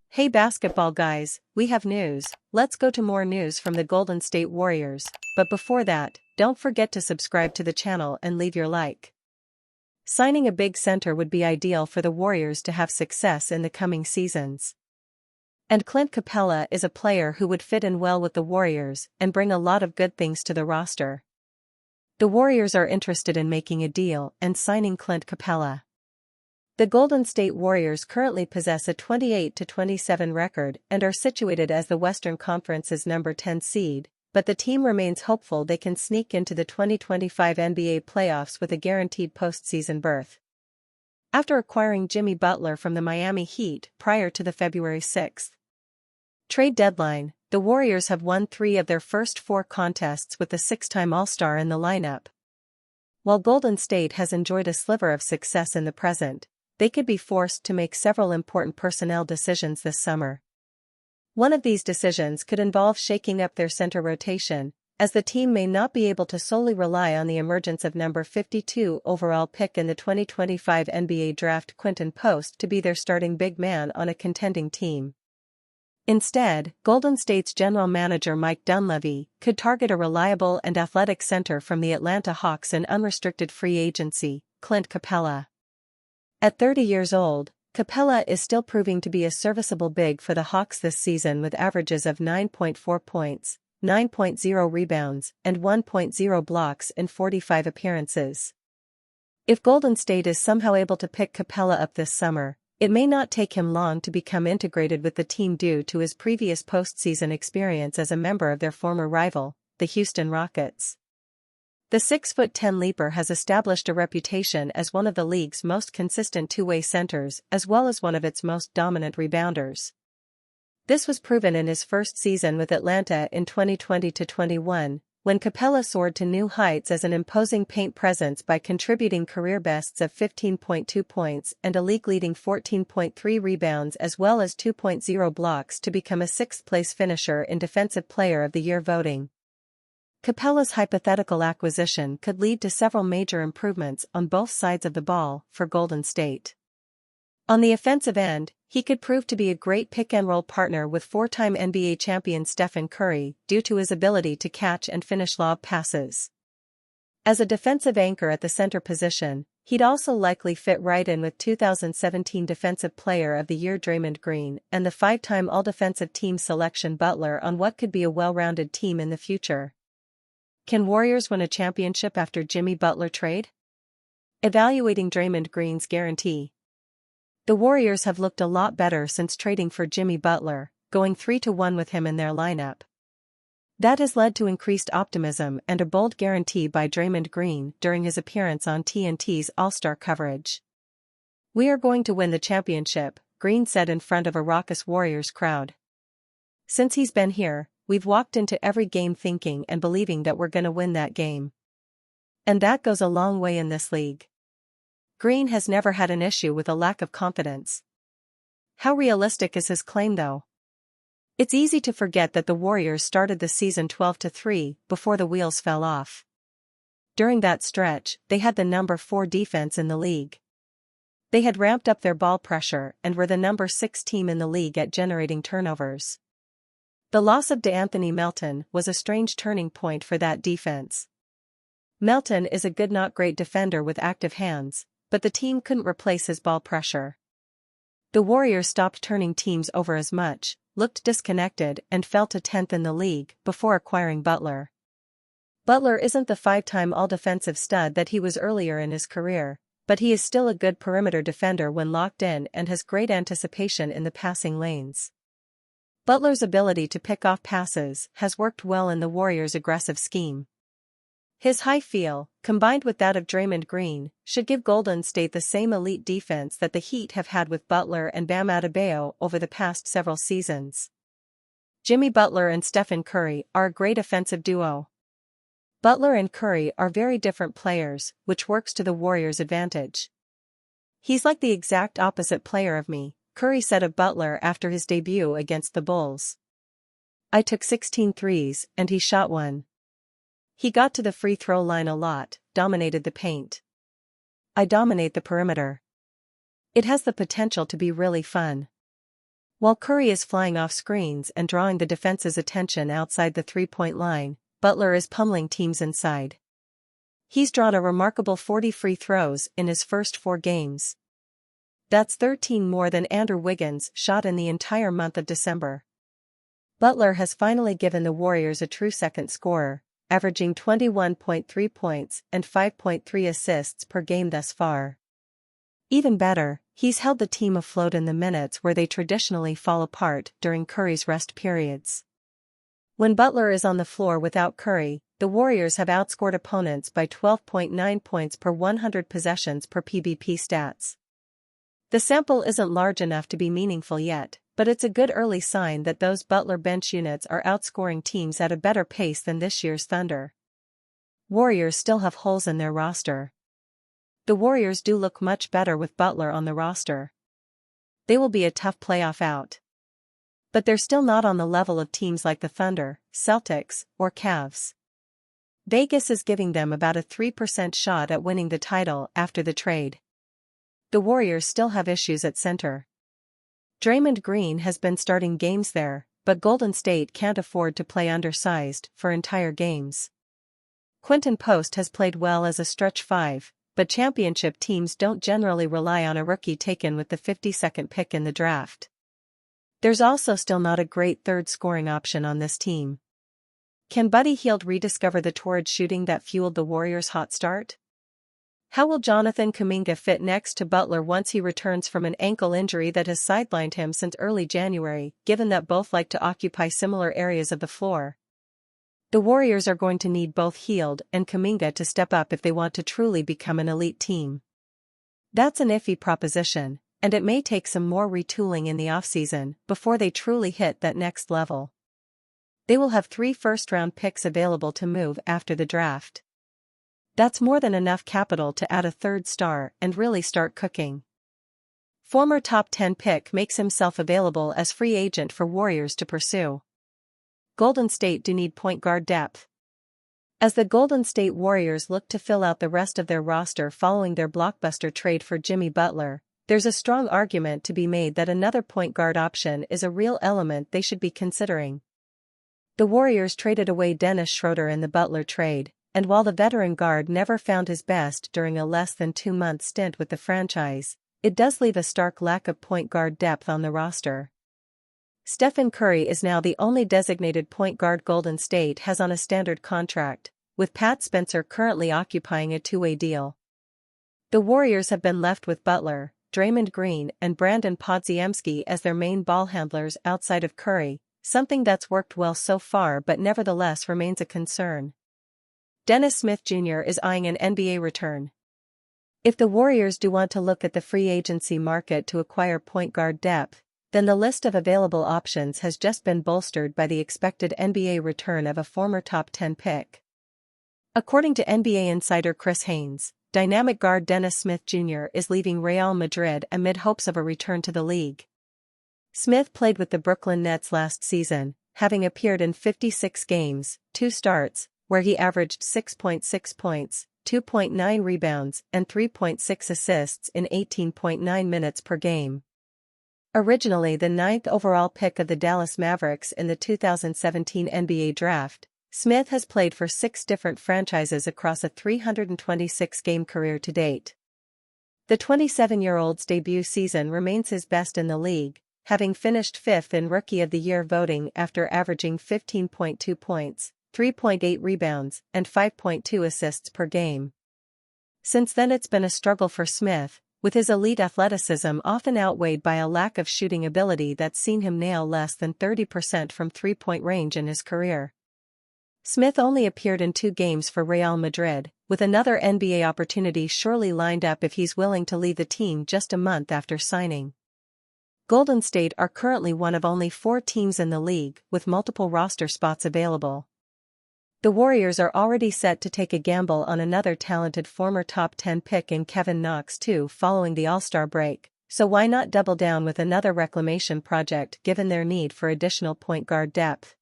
Hey basketball guys, we have news. Let's go to more news from the Golden State Warriors, but before that, don't forget to subscribe to the channel and leave your like. Signing a big center would be ideal for the Warriors to have success in the coming seasons. And Clint Capella is a player who would fit in well with the Warriors and bring a lot of good things to the roster. The Warriors are interested in making a deal and signing Clint Capella. The Golden State Warriors currently possess a 28-27 record and are situated as the Western Conference's number 10 seed, but the team remains hopeful they can sneak into the 2025 NBA playoffs with a guaranteed postseason berth. After acquiring Jimmy Butler from the Miami Heat prior to the February 6 trade deadline, the Warriors have won 3 of their first 4 contests with the 6-time All-Star in the lineup. While Golden State has enjoyed a sliver of success in the present, they could be forced to make several important personnel decisions this summer. One of these decisions could involve shaking up their center rotation, as the team may not be able to solely rely on the emergence of number 52 overall pick in the 2025 NBA draft Quinton Post to be their starting big man on a contending team. Instead, Golden State's general manager Mike Dunleavy could target a reliable and athletic center from the Atlanta Hawks in unrestricted free agency, Clint Capella. At 30 years old, Capella is still proving to be a serviceable big for the Hawks this season with averages of 9.4 points, 9.0 rebounds, and 1.0 blocks in 45 appearances. If Golden State is somehow able to pick Capella up this summer, it may not take him long to become integrated with the team due to his previous postseason experience as a member of their former rival, the Houston Rockets. The 6'10" leaper has established a reputation as one of the league's most consistent two-way centers as well as one of its most dominant rebounders. This was proven in his first season with Atlanta in 2020-21, when Capella soared to new heights as an imposing paint presence by contributing career bests of 15.2 points and a league-leading 14.3 rebounds as well as 2.0 blocks to become a 6th-place finisher in Defensive Player of the Year voting. Capella's hypothetical acquisition could lead to several major improvements on both sides of the ball for Golden State. On the offensive end, he could prove to be a great pick-and-roll partner with 4-time NBA champion Stephen Curry due to his ability to catch and finish lob passes. As a defensive anchor at the center position, he'd also likely fit right in with 2017 Defensive Player of the Year Draymond Green and the 5-time All-Defensive Team selection Butler on what could be a well-rounded team in the future. Can Warriors win a championship after Jimmy Butler trade? Evaluating Draymond Green's guarantee. The Warriors have looked a lot better since trading for Jimmy Butler, going 3-1 with him in their lineup. That has led to increased optimism and a bold guarantee by Draymond Green during his appearance on TNT's All-Star coverage. "We are going to win the championship," Green said in front of a raucous Warriors crowd. "Since he's been here, we've walked into every game thinking and believing that we're gonna win that game. And that goes a long way in this league." Green has never had an issue with a lack of confidence. How realistic is his claim though? It's easy to forget that the Warriors started the season 12-3 before the wheels fell off. During that stretch, they had the number 4 defense in the league. They had ramped up their ball pressure and were the number 6 team in the league at generating turnovers. The loss of DeAnthony Melton was a strange turning point for that defense. Melton is a good not great defender with active hands, but the team couldn't replace his ball pressure. The Warriors stopped turning teams over as much, looked disconnected and fell to 10th in the league before acquiring Butler. Butler isn't the 5-time all-defensive stud that he was earlier in his career, but he is still a good perimeter defender when locked in and has great anticipation in the passing lanes. Butler's ability to pick off passes has worked well in the Warriors' aggressive scheme. His high feel, combined with that of Draymond Green, should give Golden State the same elite defense that the Heat have had with Butler and Bam Adebayo over the past several seasons. Jimmy Butler and Stephen Curry are a great offensive duo. Butler and Curry are very different players, which works to the Warriors' advantage. "He's like the exact opposite player of me," Curry said of Butler after his debut against the Bulls. "I took 16 threes and he shot one. He got to the free throw line a lot, dominated the paint. I dominate the perimeter. It has the potential to be really fun. While Curry is flying off screens and drawing the defense's attention outside the three-point line, Butler is pummeling teams inside. He's drawn a remarkable 40 free throws in his first 4 games. That's 13 more than Andrew Wiggins shot in the entire month of December. Butler has finally given the Warriors a true second scorer, averaging 21.3 points and 5.3 assists per game thus far. Even better, he's held the team afloat in the minutes where they traditionally fall apart during Curry's rest periods. When Butler is on the floor without Curry, the Warriors have outscored opponents by 12.9 points per 100 possessions per PBP stats. The sample isn't large enough to be meaningful yet, but it's a good early sign that those Butler bench units are outscoring teams at a better pace than this year's Thunder. Warriors still have holes in their roster. The Warriors do look much better with Butler on the roster. They will be a tough playoff out. But they're still not on the level of teams like the Thunder, Celtics, or Cavs. Vegas is giving them about a 3% shot at winning the title after the trade. The Warriors still have issues at center. Draymond Green has been starting games there, but Golden State can't afford to play undersized for entire games. Quentin Post has played well as a stretch 5, but championship teams don't generally rely on a rookie taken with the 52nd pick in the draft. There's also still not a great third scoring option on this team. Can Buddy Hield rediscover the torrid shooting that fueled the Warriors' hot start? How will Jonathan Kuminga fit next to Butler once he returns from an ankle injury that has sidelined him since early January, given that both like to occupy similar areas of the floor? The Warriors are going to need both Hield and Kuminga to step up if they want to truly become an elite team. That's an iffy proposition, and it may take some more retooling in the offseason before they truly hit that next level. They will have 3 first-round picks available to move after the draft. That's more than enough capital to add a third star and really start cooking. Former top 10 pick makes himself available as free agent for Warriors to pursue. Golden State do need point guard depth. As the Golden State Warriors look to fill out the rest of their roster following their blockbuster trade for Jimmy Butler, there's a strong argument to be made that another point guard option is a real element they should be considering. The Warriors traded away Dennis Schroeder in the Butler trade, and while the veteran guard never found his best during a less than 2-month stint with the franchise, it does leave a stark lack of point guard depth on the roster. Stephen Curry is now the only designated point guard Golden State has on a standard contract, with Pat Spencer currently occupying a 2-way deal. The Warriors have been left with Butler, Draymond Green and Brandon Podziemski as their main ball handlers outside of Curry, something that's worked well so far but nevertheless remains a concern. Dennis Smith Jr. is eyeing an NBA return. If the Warriors do want to look at the free agency market to acquire point guard depth, then the list of available options has just been bolstered by the expected NBA return of a former top 10 pick. According to NBA insider Chris Haynes, dynamic guard Dennis Smith Jr. is leaving Real Madrid amid hopes of a return to the league. Smith played with the Brooklyn Nets last season, having appeared in 56 games, 2 starts, where he averaged 6.6 points, 2.9 rebounds, and 3.6 assists in 18.9 minutes per game. Originally the 9th overall pick of the Dallas Mavericks in the 2017 NBA Draft, Smith has played for 6 different franchises across a 326-game career to date. The 27-year-old's debut season remains his best in the league, having finished 5th in Rookie of the Year voting after averaging 15.2 points, 3.8 rebounds, and 5.2 assists per game. Since then it's been a struggle for Smith, with his elite athleticism often outweighed by a lack of shooting ability that's seen him nail less than 30% from three-point range in his career. Smith only appeared in 2 games for Real Madrid, with another NBA opportunity surely lined up if he's willing to leave the team just a month after signing. Golden State are currently one of only 4 teams in the league with multiple roster spots available. The Warriors are already set to take a gamble on another talented former top 10 pick in Kevin Knox too following the All-Star break, so why not double down with another reclamation project given their need for additional point guard depth?